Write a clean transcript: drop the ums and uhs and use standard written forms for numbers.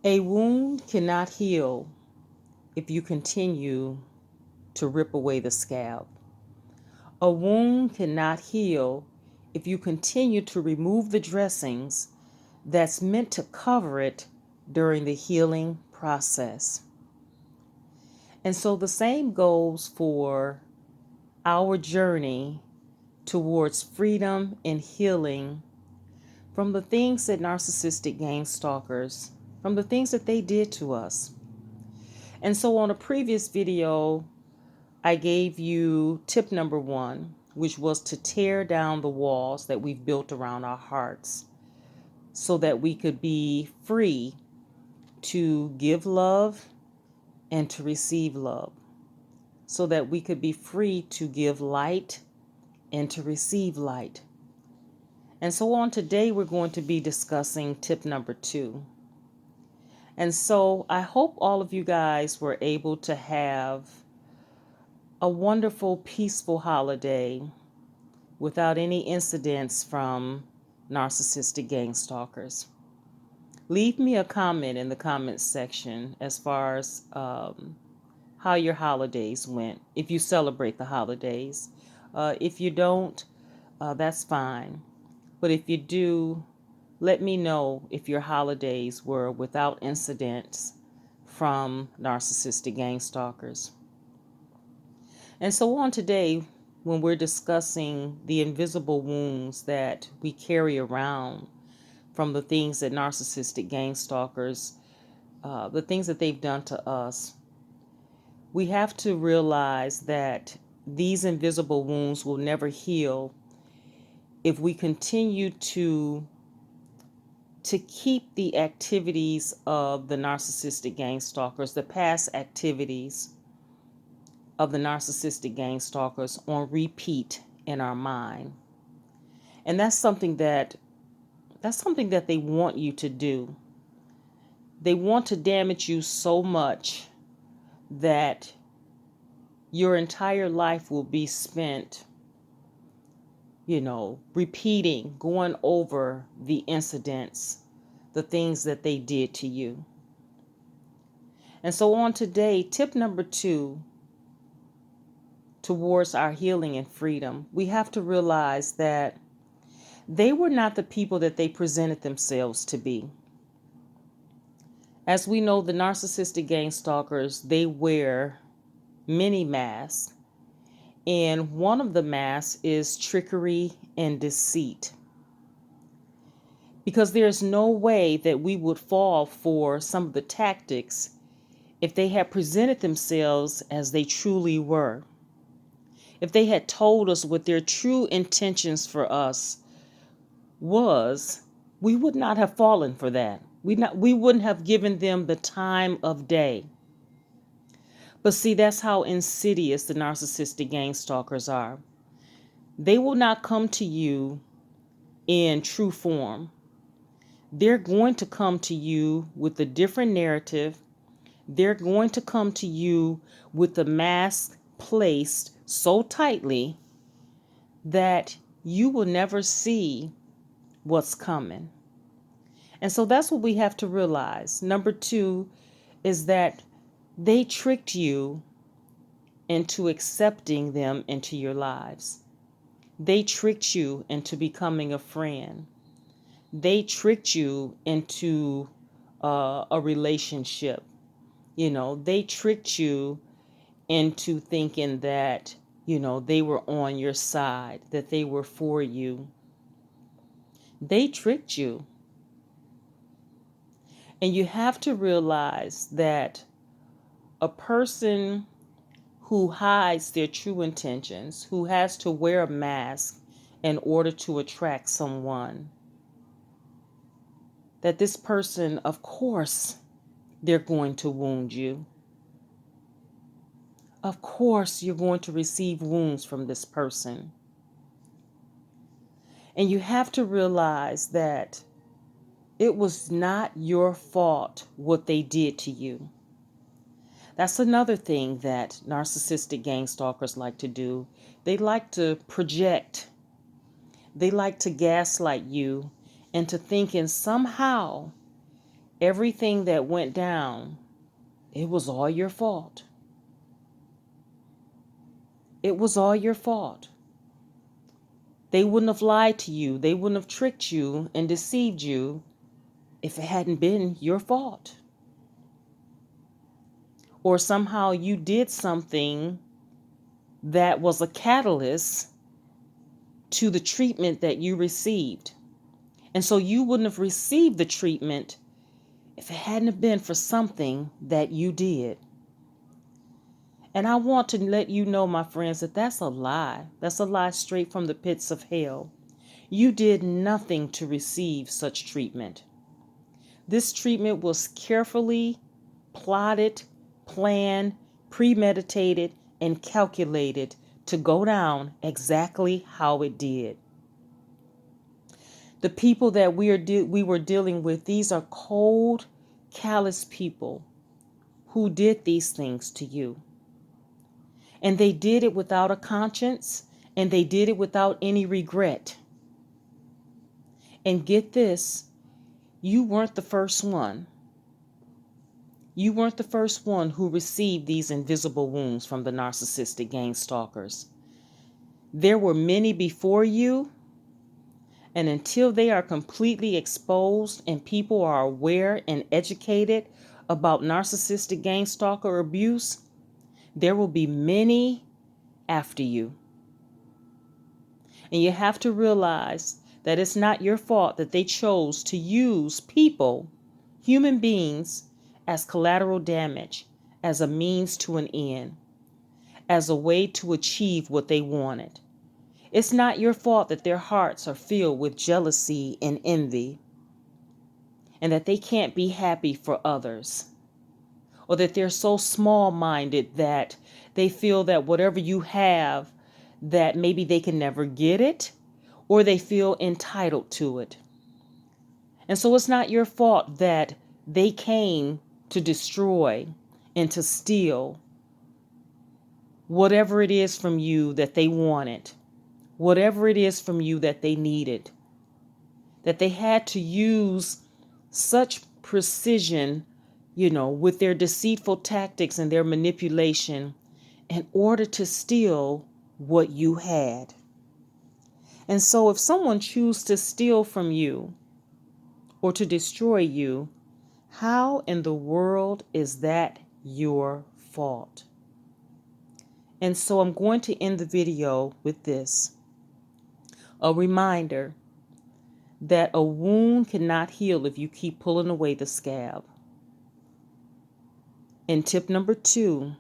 A wound cannot heal if you continue to rip away the scab. A wound cannot heal if you continue to remove the dressings that's meant to cover it during the healing process. And so the same goes for our journey towards freedom and healing from the things that narcissistic gang stalkers, from the things that they did to us. And so on a previous video, I gave you tip number 1, which was to tear down the walls that we've built around our hearts so that we could be free to give love and to receive love, so that we could be free to give light and to receive light. And so on today, we're going to be discussing tip number 2. And so I hope all of you guys were able to have a wonderful, peaceful holiday without any incidents from narcissistic gang stalkers. Leave me a comment in the comments section as far as how your holidays went, if you celebrate the holidays. If you don't, that's fine. But if you do, let me know if your holidays were without incidents from narcissistic gang stalkers. And so on today, when we're discussing the invisible wounds that we carry around from the things that narcissistic gang stalkers, the things that they've done to us, we have to realize that these invisible wounds will never heal if we continue to keep the activities of the narcissistic gang stalkers, the past activities of the narcissistic gang stalkers, on repeat in our mind. And that's something that they want you to do. They want to damage you so much that your entire life will be spent, repeating, going over the incidents, the things that they did to you. And so on today, tip number 2 towards our healing and freedom, we have to realize that they were not the people that they presented themselves to be. As we know, the narcissistic gang stalkers, they wear many masks. And one of the masks is trickery and deceit. Because there's no way that we would fall for some of the tactics if they had presented themselves as they truly were. If they had told us what their true intentions for us was, we would not have fallen for that. We wouldn't have given them the time of day. But see, that's how insidious the narcissistic gang stalkers are. They will not come to you in true form. They're going to come to you with a different narrative. They're going to come to you with the mask placed so tightly that you will never see what's coming. And so that's what we have to realize. Number 2 is that they tricked you into accepting them into your lives. They tricked you into becoming a friend. They tricked you into a relationship. They tricked you into thinking that, they were on your side, that they were for you. They tricked you. And you have to realize that a person who hides their true intentions, who has to wear a mask in order to attract someone, that this person, of course, they're going to wound you. Of course, you're going to receive wounds from this person. And you have to realize that it was not your fault what they did to you. That's another thing that narcissistic gang stalkers like to do. They like to project. They like to gaslight you into thinking somehow everything that went down, it was all your fault. It was all your fault. They wouldn't have lied to you. They wouldn't have tricked you and deceived you if it hadn't been your fault. Or somehow you did something that was a catalyst to the treatment that you received. And so you wouldn't have received the treatment if it hadn't have been for something that you did. And I want to let you know, my friends, that that's a lie. That's a lie straight from the pits of hell. You did nothing to receive such treatment. This treatment was carefully plotted, planned, premeditated, and calculated to go down exactly how it did. The people that we were dealing with, these are cold, callous people who did these things to you. And they did it without a conscience, and they did it without any regret. And get this, you weren't the first one. You weren't the first one who received these invisible wounds from the narcissistic gang stalkers. There were many before you, and until they are completely exposed and people are aware and educated about narcissistic gang stalker abuse, there will be many after you. And you have to realize that it's not your fault that they chose to use people, human beings, as collateral damage, as a means to an end, as a way to achieve what they wanted. It's not your fault that their hearts are filled with jealousy and envy, and that they can't be happy for others, or that they're so small-minded that they feel that whatever you have, that maybe they can never get it, or they feel entitled to it. And so it's not your fault that they came to destroy and to steal whatever it is from you that they wanted, whatever it is from you that they needed, that they had to use such precision, with their deceitful tactics and their manipulation in order to steal what you had. And so if someone chooses to steal from you or to destroy you, how in the world is that your fault? And so I'm going to end the video with this. A reminder that a wound cannot heal if you keep pulling away the scab. And tip number 2,